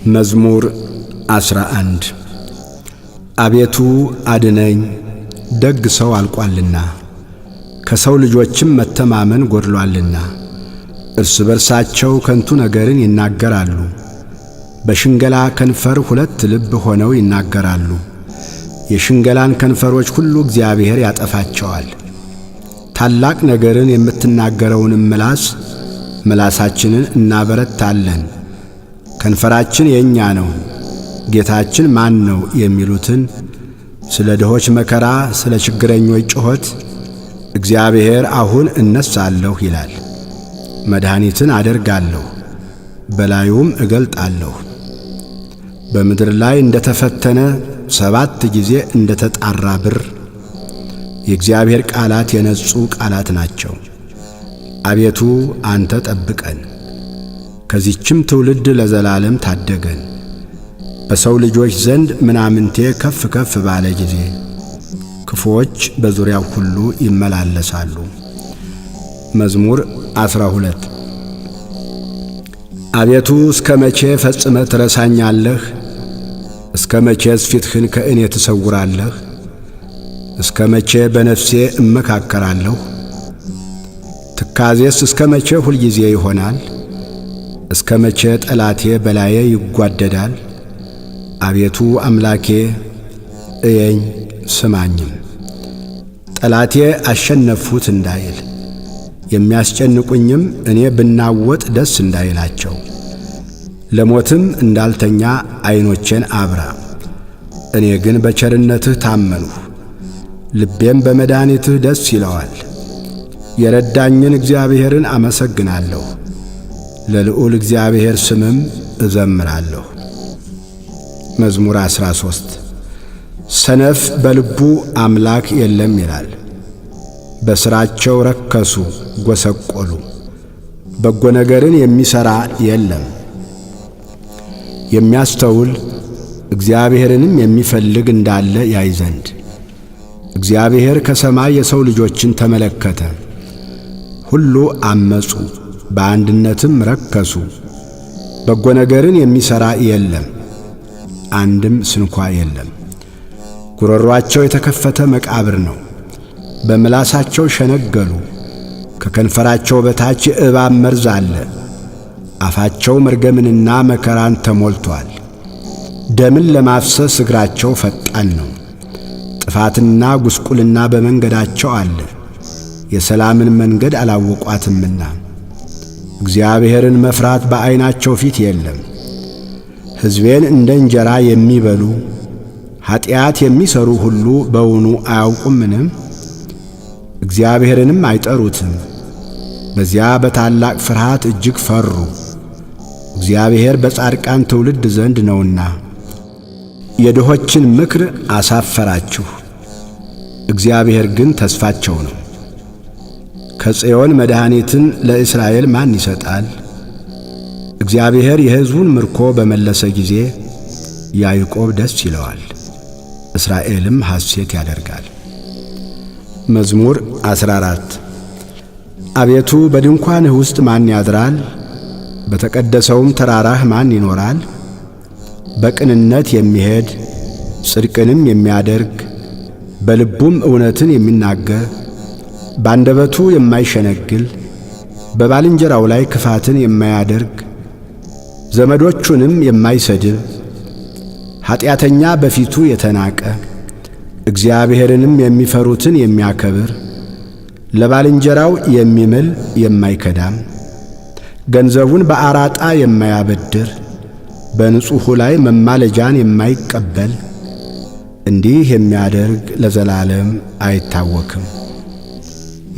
መዝሙር 11 አቤቱ አድነኝ፣ ደግ ሰው አልቋልና ከሰው ልጆችም መተማመን ጎድሏልና። እርስ በርሳቸው ከንቱ ነገርን ይናገራሉ፣ በሽንገላ ከንፈር ሁለት ልብ ሆነው ይናገራሉ። የሽንገላን ከንፈሮች ሁሉ እግዚአብሔር ያጠፋቸዋል። ታላቅ ነገርን የምትናገረውንም ምላሳችንን እናበረታለን። ከንፈራችን የእኛ ነው፣ ጌታችን ማን ነው የሚሉትን ስለ ድሆች መከራ፣ ስለ ችግረኞች ጩኸት እግዚአብሔር አሁን እነሳለሁ ይላል። መድኃኒትን አደርጋለሁ፣ በላዩም እገልጣለሁ። በምድር ላይ እንደ ተፈተነ 7 ጊዜ እንደ ተጣራ ብር የእግዚአብሔር ቃላት የነጹ ቃላት ናቸው። አቤቱ አንተ ጠብቀን፣ ከዚህችም ትውልድ ለዘላለም ታደገን። በሰው ልጆች ዘንድ ምናምንቴ ከፍ ከፍ ባለ ጊዜ ክፉዎች በዙሪያው ሁሉ ይመላለሳሉ። መዝሙር 12 አቤቱ እስከ መቼ ፈጽመህ ትረሳኛለህ? እስከ መቼስ ፊትህን ከእኔ ትሰውራለህ? እስከ መቼ በነፍሴ እመካከራለሁ? ትካዜስ እስከ መቼ ሁልጊዜ ይሆናል? እስከ መቼ ጠላቴ በላዬ ይጓደዳል? አቤቱ አምላኬ እየኝ ስማኝም። ጠላቴ አሸነፍሁት እንዳይል የሚያስጨንቁኝም እኔ ብናወጥ ደስ እንዳይላቸው። ለሞትም እንዳልተኛ ዐይኖቼን አብራ። እኔ ግን በቸርነትህ ታመንሁ፣ ልቤም በመድኃኒትህ ደስ ይለዋል። የረዳኝን እግዚአብሔርን አመሰግናለሁ፣ ለልዑል እግዚአብሔር ስምም እዘምራለሁ። መዝሙር 13 ሰነፍ በልቡ አምላክ የለም ይላል። በሥራቸው ረከሱ ጐሰቈሉ፣ በጎ ነገርን የሚሠራ የለም። የሚያስተውል እግዚአብሔርንም የሚፈልግ እንዳለ ያይ ዘንድ እግዚአብሔር ከሰማይ የሰው ልጆችን ተመለከተ። ሁሉ አመፁ፣ በአንድነትም ረከሱ። በጎ ነገርን የሚሠራ የለም፣ አንድም ስንኳ የለም። ጉሮሮአቸው የተከፈተ መቃብር ነው፣ በምላሳቸው ሸነገሉ። ከከንፈራቸው በታች የእባብ መርዝ አለ። አፋቸው መርገምንና መከራን ተሞልቶአል። ደምን ለማፍሰስ እግራቸው ፈጣን ነው። ጥፋትና ጉስቁልና በመንገዳቸው አለ፣ የሰላምን መንገድ አላወቋትምና። እግዚአብሔርን መፍራት በዐይናቸው ፊት የለም። ሕዝቤን እንደ እንጀራ የሚበሉ ኀጢአት የሚሠሩ ሁሉ በውኑ አያውቁምን? እግዚአብሔርንም አይጠሩትም። በዚያ በታላቅ ፍርሃት እጅግ ፈሩ። እግዚአብሔር በጻድቃን ትውልድ ዘንድ ነውና። የድሆችን ምክር አሳፈራችሁ፣ እግዚአብሔር ግን ተስፋቸው ነው። ከጽዮን መድኃኒትን ለእስራኤል ማን ይሰጣል? እግዚአብሔር የሕዝቡን ምርኮ በመለሰ ጊዜ ያዕቆብ ደስ ይለዋል፣ እስራኤልም ሐሴት ያደርጋል። መዝሙር 14 አቤቱ በድንኳንህ ውስጥ ማን ያድራል? በተቀደሰውም ተራራህ ማን ይኖራል? በቅንነት የሚሄድ ጽድቅንም የሚያደርግ በልቡም እውነትን የሚናገር ባንደበቱ የማይሸነግል በባልንጀራው ላይ ክፋትን የማያደርግ ዘመዶቹንም የማይሰድብ ኀጢአተኛ በፊቱ የተናቀ እግዚአብሔርንም የሚፈሩትን የሚያከብር ለባልንጀራው የሚምል የማይከዳም ገንዘቡን በአራጣ የማያበድር በንጹሑ ላይ መማለጃን የማይቀበል እንዲህ የሚያደርግ ለዘላለም አይታወክም።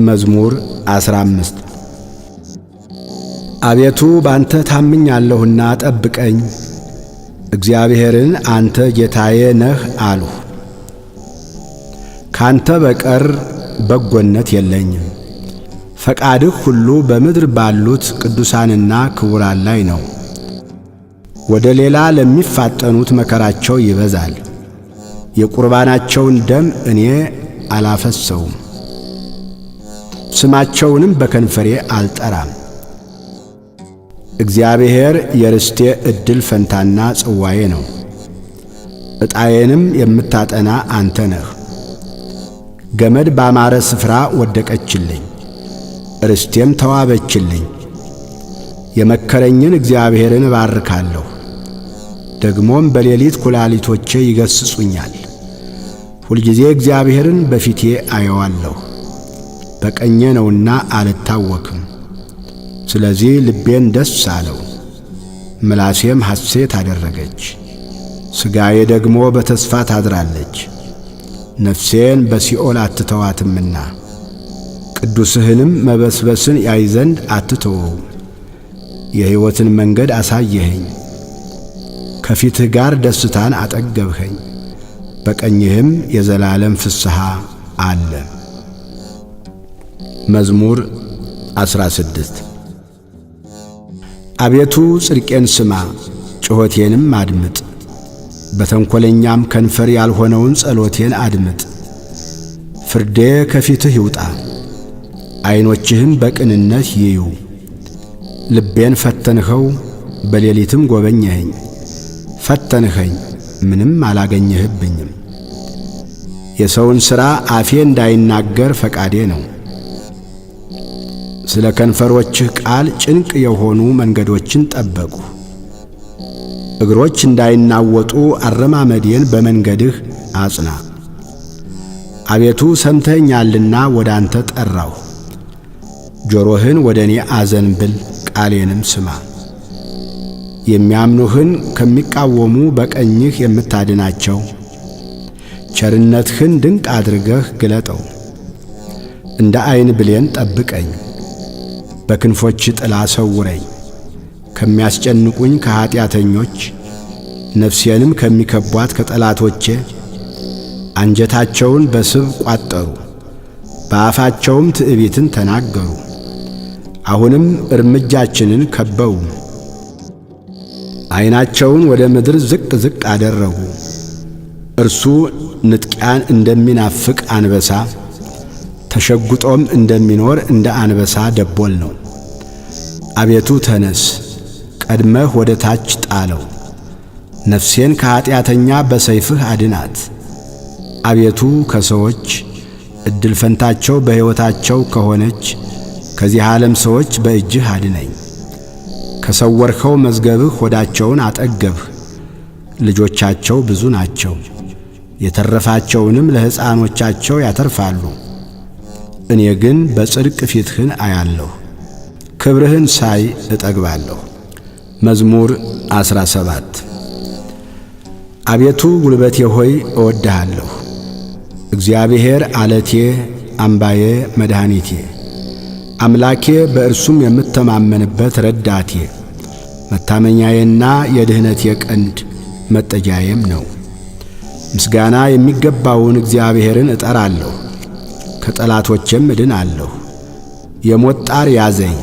መዝሙር 15 አቤቱ ባንተ ታምኛለሁና ጠብቀኝ። እግዚአብሔርን አንተ ጌታዬ ነህ አልሁ። ካንተ በቀር በጎነት የለኝም። ፈቃድህ ሁሉ በምድር ባሉት ቅዱሳንና ክቡራን ላይ ነው። ወደ ሌላ ለሚፋጠኑት መከራቸው ይበዛል። የቁርባናቸውን ደም እኔ አላፈሰውም፣ ስማቸውንም በከንፈሬ አልጠራም። እግዚአብሔር የርስቴ ዕድል ፈንታና ጽዋዬ ነው። ዕጣዬንም የምታጠና አንተ ነህ። ገመድ ባማረ ስፍራ ወደቀችልኝ፣ ርስቴም ተዋበችልኝ። የመከረኝን እግዚአብሔርን እባርካለሁ። ደግሞም በሌሊት ኩላሊቶቼ ይገስጹኛል። ሁልጊዜ እግዚአብሔርን በፊቴ አየዋለሁ። በቀኜ ነውና አልታወክም። ስለዚህ ልቤን ደስ አለው፣ ምላሴም ሐሴት አደረገች። ሥጋዬ ደግሞ በተስፋ ታድራለች፣ ነፍሴን በሲኦል አትተዋትምና። ቅዱስህንም መበስበስን ያይ ዘንድ አትተወው። የሕይወትን መንገድ አሳየኸኝ፣ ከፊትህ ጋር ደስታን አጠገብኸኝ፣ በቀኝህም የዘላለም ፍስሐ አለ። መዝሙር 16 አቤቱ ጽድቄን ስማ፣ ጩኸቴንም አድምጥ። በተንኰለኛም ከንፈር ያልሆነውን ጸሎቴን አድምጥ። ፍርዴ ከፊትህ ይውጣ፣ ዐይኖችህም በቅንነት ይዩ። ልቤን ፈተንኸው፣ በሌሊትም ጐበኘኸኝ። ፈተንኸኝ፣ ምንም አላገኘህብኝም። የሰውን ሥራ አፌ እንዳይናገር ፈቃዴ ነው። ስለ ከንፈሮችህ ቃል ጭንቅ የሆኑ መንገዶችን ጠበቁ። እግሮች እንዳይናወጡ አረማመዴን በመንገድህ አጽና። አቤቱ ሰምተኸኛልና ወደ አንተ ጠራሁ። ጆሮህን ወደ እኔ አዘንብል፣ ቃሌንም ስማ። የሚያምኑህን ከሚቃወሙ በቀኝህ የምታድናቸው ቸርነትህን ድንቅ አድርገህ ግለጠው። እንደ ዐይን ብሌን ጠብቀኝ፣ በክንፎች ጥላ ሰውረኝ። ከሚያስጨንቁኝ ከኀጢአተኞች ነፍሴንም ከሚከቧት ከጠላቶቼ አንጀታቸውን በስብ ቋጠሩ፣ በአፋቸውም ትዕቢትን ተናገሩ። አሁንም እርምጃችንን ከበው፣ ዐይናቸውን ወደ ምድር ዝቅ ዝቅ አደረጉ። እርሱ ንጥቂያን እንደሚናፍቅ አንበሳ ተሸጉጦም እንደሚኖር እንደ አንበሳ ደቦል ነው። አቤቱ ተነስ፣ ቀድመህ ወደ ታች ጣለው። ነፍሴን ከኀጢአተኛ በሰይፍህ አድናት። አቤቱ ከሰዎች ዕድል ፈንታቸው በሕይወታቸው ከሆነች ከዚህ ዓለም ሰዎች በእጅህ አድነኝ። ከሰወርኸው መዝገብህ ሆዳቸውን አጠገብህ። ልጆቻቸው ብዙ ናቸው፣ የተረፋቸውንም ለሕፃኖቻቸው ያተርፋሉ። እኔ ግን በጽድቅ ፊትህን አያለሁ፣ ክብርህን ሳይ እጠግባለሁ። መዝሙር 17 አቤቱ ጉልበቴ ሆይ እወድሃለሁ። እግዚአብሔር ዓለቴ፣ አምባዬ፣ መድኃኒቴ፣ አምላኬ በእርሱም የምተማመንበት ረዳቴ፣ መታመኛዬና የድኅነቴ ቀንድ መጠጊያዬም ነው። ምስጋና የሚገባውን እግዚአብሔርን እጠራለሁ፣ ከጠላቶቼም እድናለሁ። የሞት ጣር ያዘኝ፣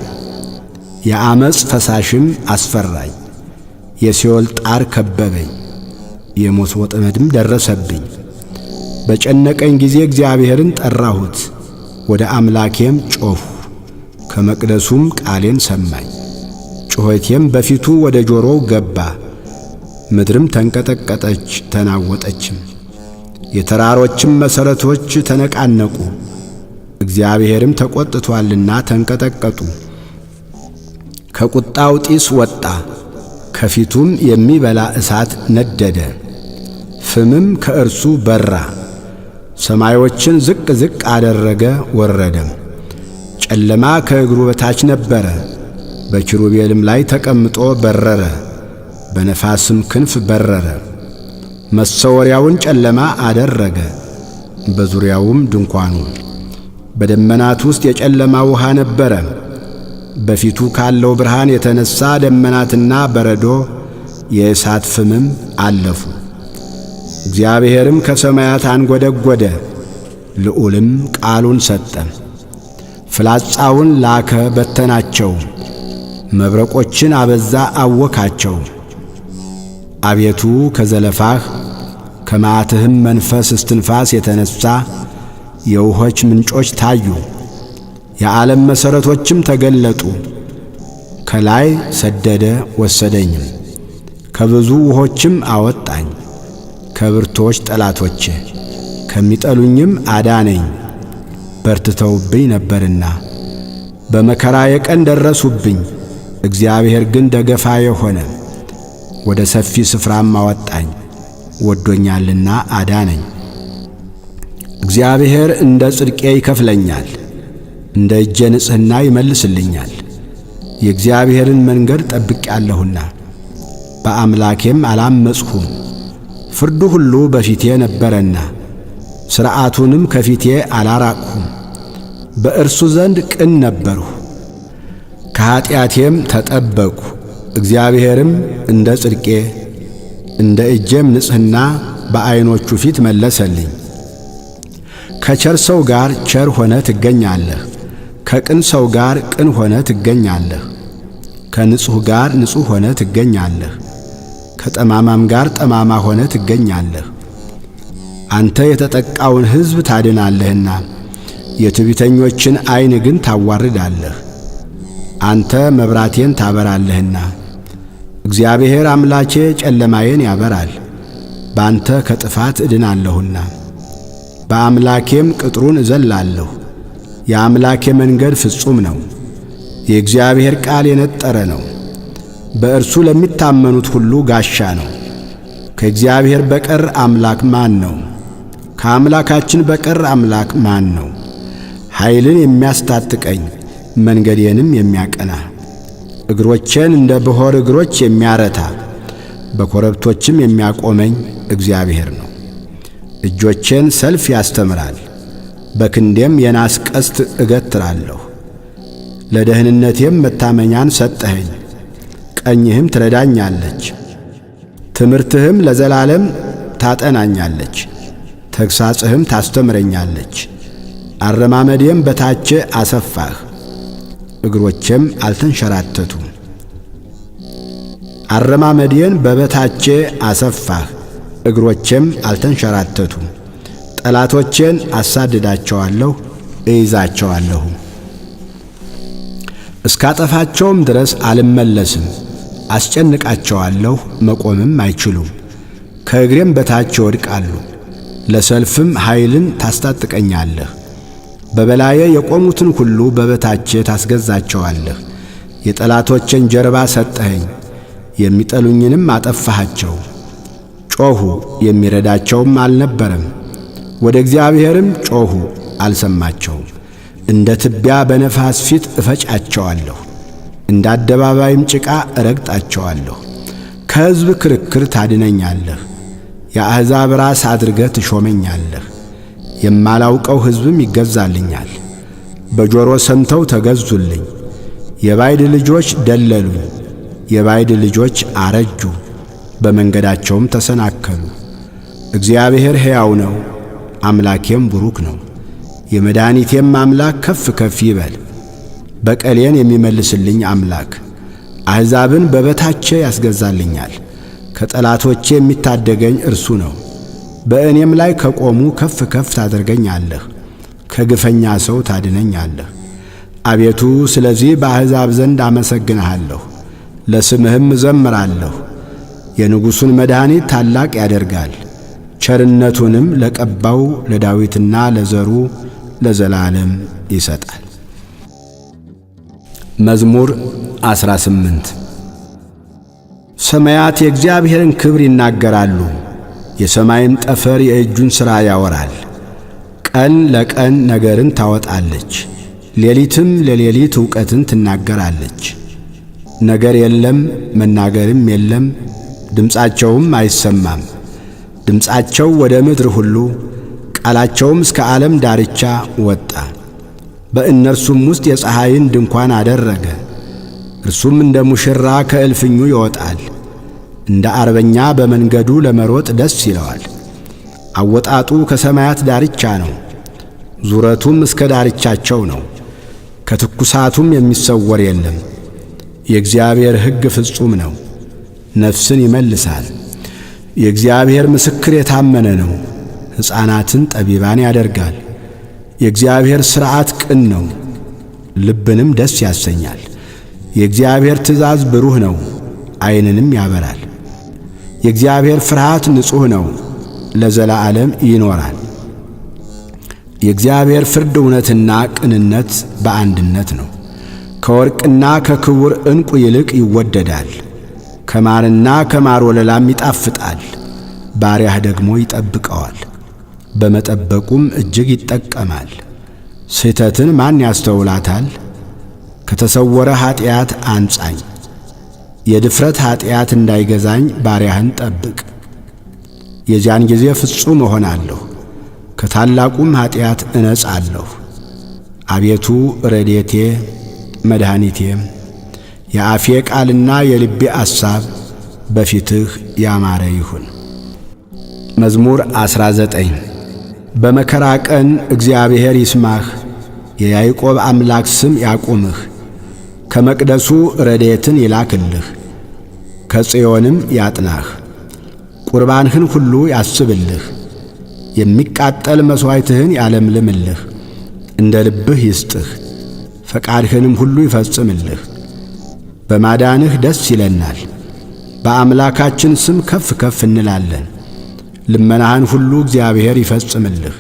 የዓመፅ ፈሳሽም አስፈራኝ። የሲኦል ጣር ከበበኝ፣ የሞት ወጥመድም ደረሰብኝ። በጨነቀኝ ጊዜ እግዚአብሔርን ጠራሁት፣ ወደ አምላኬም ጮኽሁ። ከመቅደሱም ቃሌን ሰማኝ። ጩኸቴም በፊቱ ወደ ጆሮው ገባ። ምድርም ተንቀጠቀጠች ተናወጠችም፣ የተራሮችም መሠረቶች ተነቃነቁ። እግዚአብሔርም ተቈጥቶአልና ተንቀጠቀጡ። ከቁጣው ጢስ ወጣ፣ ከፊቱም የሚበላ እሳት ነደደ። ፍምም ከእርሱ በራ። ሰማዮችን ዝቅ ዝቅ አደረገ ወረደም። ጨለማ ከእግሩ በታች ነበረ። በኪሩቤልም ላይ ተቀምጦ በረረ፣ በነፋስም ክንፍ በረረ። መሰወሪያውን ጨለማ አደረገ፣ በዙሪያውም ድንኳኑ። በደመናት ውስጥ የጨለማ ውሃ ነበረ። በፊቱ ካለው ብርሃን የተነሣ ደመናትና በረዶ የእሳት ፍምም አለፉ። እግዚአብሔርም ከሰማያት አንጐደጐደ፣ ልዑልም ቃሉን ሰጠ። ፍላጻውን ላከ በተናቸው፣ መብረቆችን አበዛ አወካቸው። አቤቱ ከዘለፋህ ከመዓትህም መንፈስ እስትንፋስ የተነሣ የውኆች ምንጮች ታዩ፣ የዓለም መሠረቶችም ተገለጡ። ከላይ ሰደደ ወሰደኝም፣ ከብዙ ውኆችም አወጣኝ። ከብርቶች ጠላቶቼ ከሚጠሉኝም አዳነኝ። በርትተውብኝ ነበርና በመከራዬ ቀን ደረሱብኝ። እግዚአብሔር ግን ደገፋዬ ሆነ፣ ወደ ሰፊ ስፍራም አወጣኝ። ወዶኛልና አዳነኝ። እግዚአብሔር እንደ ጽድቄ ይከፍለኛል፣ እንደ እጄ ንጽሕና ይመልስልኛል። የእግዚአብሔርን መንገድ ጠብቄአለሁና በአምላኬም አላመፅሁም። ፍርዱ ሁሉ በፊቴ ነበረና ሥርዓቱንም ከፊቴ አላራቅሁም። በእርሱ ዘንድ ቅን ነበርሁ፣ ከኀጢአቴም ተጠበቅሁ። እግዚአብሔርም እንደ ጽድቄ እንደ እጄም ንጽሕና በዐይኖቹ ፊት መለሰልኝ። ከቸር ሰው ጋር ቸር ሆነ ትገኛለህ፣ ከቅን ሰው ጋር ቅን ሆነ ትገኛለህ። ከንጹሕ ጋር ንጹሕ ሆነ ትገኛለህ፣ ከጠማማም ጋር ጠማማ ሆነ ትገኛለህ። አንተ የተጠቃውን ሕዝብ ታድናለህና የትዕቢተኞችን ዐይን ግን ታዋርዳለህ። አንተ መብራቴን ታበራለህና እግዚአብሔር አምላኬ ጨለማዬን ያበራል። በአንተ ከጥፋት እድናለሁና በአምላኬም ቅጥሩን እዘላለሁ። የአምላኬ መንገድ ፍጹም ነው፣ የእግዚአብሔር ቃል የነጠረ ነው። በእርሱ ለሚታመኑት ሁሉ ጋሻ ነው። ከእግዚአብሔር በቀር አምላክ ማን ነው? ከአምላካችን በቀር አምላክ ማን ነው? ኃይልን የሚያስታጥቀኝ መንገዴንም የሚያቀና እግሮቼን እንደ ብሖር እግሮች የሚያረታ በኮረብቶችም የሚያቆመኝ እግዚአብሔር ነው። እጆቼን ሰልፍ ያስተምራል፣ በክንዴም የናስ ቀስት እገትራለሁ። ለደህንነቴም መታመኛን ሰጠኸኝ፣ ቀኝህም ትረዳኛለች። ትምህርትህም ለዘላለም ታጠናኛለች፣ ተግሣጽህም ታስተምረኛለች። አረማመዴም በታቼ አሰፋህ፣ እግሮቼም አልተንሸራተቱም። አረማመዴን በበታቼ አሰፋህ፣ እግሮቼም አልተንሸራተቱም። ጠላቶቼን አሳድዳቸዋለሁ፣ እይዛቸዋለሁ። እስካጠፋቸውም ድረስ አልመለስም። አስጨንቃቸዋለሁ፣ መቆምም አይችሉም። ከእግሬም በታች ይወድቃሉ። ለሰልፍም ኃይልን ታስታጥቀኛለህ። በበላዬ የቆሙትን ሁሉ በበታቼ ታስገዛቸዋለህ። የጠላቶቼን ጀርባ ሰጠኸኝ፣ የሚጠሉኝንም አጠፋሃቸው። ጮኹ፣ የሚረዳቸውም አልነበረም። ወደ እግዚአብሔርም ጮኹ፣ አልሰማቸውም። እንደ ትቢያ በነፋስ ፊት እፈጫቸዋለሁ፣ እንደ አደባባይም ጭቃ እረግጣቸዋለሁ። ከሕዝብ ክርክር ታድነኛለህ፣ የአሕዛብ ራስ አድርገህ ትሾመኛለህ። የማላውቀው ሕዝብም ይገዛልኛል። በጆሮ ሰምተው ተገዙልኝ። የባዕድ ልጆች ደለሉኝ፣ የባዕድ ልጆች አረጁ፣ በመንገዳቸውም ተሰናከሉ። እግዚአብሔር ሕያው ነው፣ አምላኬም ቡሩክ ነው። የመድኃኒቴም አምላክ ከፍ ከፍ ይበል። በቀሌን የሚመልስልኝ አምላክ አሕዛብን በበታቼ ያስገዛልኛል። ከጠላቶቼ የሚታደገኝ እርሱ ነው። በእኔም ላይ ከቆሙ ከፍ ከፍ ታደርገኛለህ፣ ከግፈኛ ሰው ታድነኛለህ። አቤቱ ስለዚህ በአሕዛብ ዘንድ አመሰግንሃለሁ፣ ለስምህም እዘምራለሁ። የንጉሡን መድኃኒት ታላቅ ያደርጋል፣ ቸርነቱንም ለቀባው ለዳዊትና ለዘሩ ለዘላለም ይሰጣል። መዝሙር 18 ሰማያት የእግዚአብሔርን ክብር ይናገራሉ፣ የሰማይም ጠፈር የእጁን ሥራ ያወራል። ቀን ለቀን ነገርን ታወጣለች፣ ሌሊትም ለሌሊት ዕውቀትን ትናገራለች። ነገር የለም መናገርም የለም፣ ድምፃቸውም አይሰማም። ድምፃቸው ወደ ምድር ሁሉ ቃላቸውም እስከ ዓለም ዳርቻ ወጣ። በእነርሱም ውስጥ የፀሐይን ድንኳን አደረገ። እርሱም እንደ ሙሽራ ከእልፍኙ ይወጣል፣ እንደ አርበኛ በመንገዱ ለመሮጥ ደስ ይለዋል። አወጣጡ ከሰማያት ዳርቻ ነው፣ ዙረቱም እስከ ዳርቻቸው ነው። ከትኩሳቱም የሚሰወር የለም። የእግዚአብሔር ሕግ ፍጹም ነው፣ ነፍስን ይመልሳል። የእግዚአብሔር ምስክር የታመነ ነው፣ ሕፃናትን ጠቢባን ያደርጋል። የእግዚአብሔር ሥርዓት ቅን ነው፣ ልብንም ደስ ያሰኛል። የእግዚአብሔር ትእዛዝ ብሩህ ነው፣ ዓይንንም ያበራል። የእግዚአብሔር ፍርሃት ንጹሕ ነው፣ ለዘላለም ይኖራል። የእግዚአብሔር ፍርድ እውነትና ቅንነት በአንድነት ነው። ከወርቅና ከክቡር ዕንቁ ይልቅ ይወደዳል። ከማርና ከማር ወለላም ይጣፍጣል። ባሪያህ ደግሞ ይጠብቀዋል፣ በመጠበቁም እጅግ ይጠቀማል። ስህተትን ማን ያስተውላታል? ከተሰወረ ኀጢአት አንጻኝ። የድፍረት ኀጢአት እንዳይገዛኝ ባሪያህን ጠብቅ። የዚያን ጊዜ ፍጹም እሆናለሁ፣ ከታላቁም ኀጢአት እነጻለሁ። አቤቱ ረድኤቴ መድኃኒቴም፣ የአፌ ቃልና የልቤ አሳብ በፊትህ ያማረ ይሁን። መዝሙር 19 በመከራ ቀን እግዚአብሔር ይስማህ፣ የያዕቆብ አምላክ ስም ያቁምህ። ከመቅደሱ ረድኤትን ይላክልህ፣ ከጽዮንም ያጥናህ። ቁርባንህን ሁሉ ያስብልህ፣ የሚቃጠል መሥዋዕትህን ያለምልምልህ። እንደ ልብህ ይስጥህ፣ ፈቃድህንም ሁሉ ይፈጽምልህ። በማዳንህ ደስ ይለናል፣ በአምላካችን ስም ከፍ ከፍ እንላለን። ልመናህን ሁሉ እግዚአብሔር ይፈጽምልህ።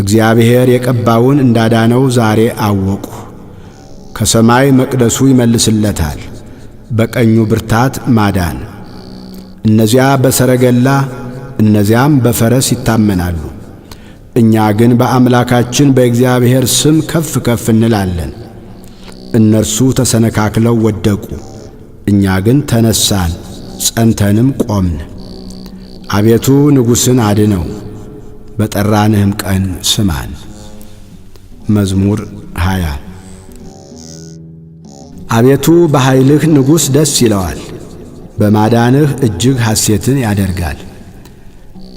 እግዚአብሔር የቀባውን እንዳዳነው ዛሬ አወቁ። ከሰማይ መቅደሱ ይመልስለታል፣ በቀኙ ብርታት ማዳን። እነዚያ በሰረገላ እነዚያም በፈረስ ይታመናሉ። እኛ ግን በአምላካችን በእግዚአብሔር ስም ከፍ ከፍ እንላለን። እነርሱ ተሰነካክለው ወደቁ፣ እኛ ግን ተነሳን፣ ጸንተንም ቆምን። አቤቱ ንጉሥን አድነው፣ በጠራንህም ቀን ስማን። መዝሙር 20 አቤቱ በኃይልህ ንጉሥ ደስ ይለዋል፣ በማዳንህ እጅግ ሐሴትን ያደርጋል።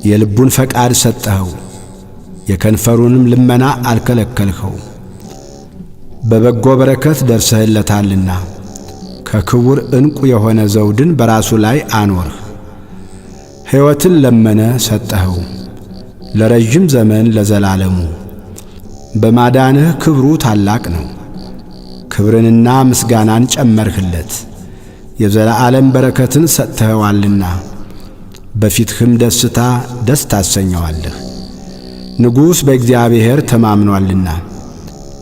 የልቡን ፈቃድ ሰጠኸው፣ የከንፈሩንም ልመና አልከለከልኸው። በበጎ በረከት ደርሰህለታልና ከክቡር ዕንቁ የሆነ ዘውድን በራሱ ላይ አኖርህ። ሕይወትን ለመነ ሰጠኸው፣ ለረጅም ዘመን ለዘላለሙ። በማዳንህ ክብሩ ታላቅ ነው፣ ክብርንና ምስጋናን ጨመርህለት። የዘላለም በረከትን ሰጥተኸዋልና በፊትህም ደስታ ደስ ታሰኘዋለህ። ንጉሥ በእግዚአብሔር ተማምኖአልና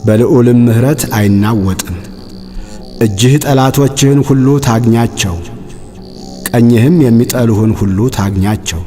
በልዑልም ምሕረት አይናወጥም። እጅህ ጠላቶችህን ሁሉ ታግኛቸው፣ ቀኝህም የሚጠሉህን ሁሉ ታግኛቸው።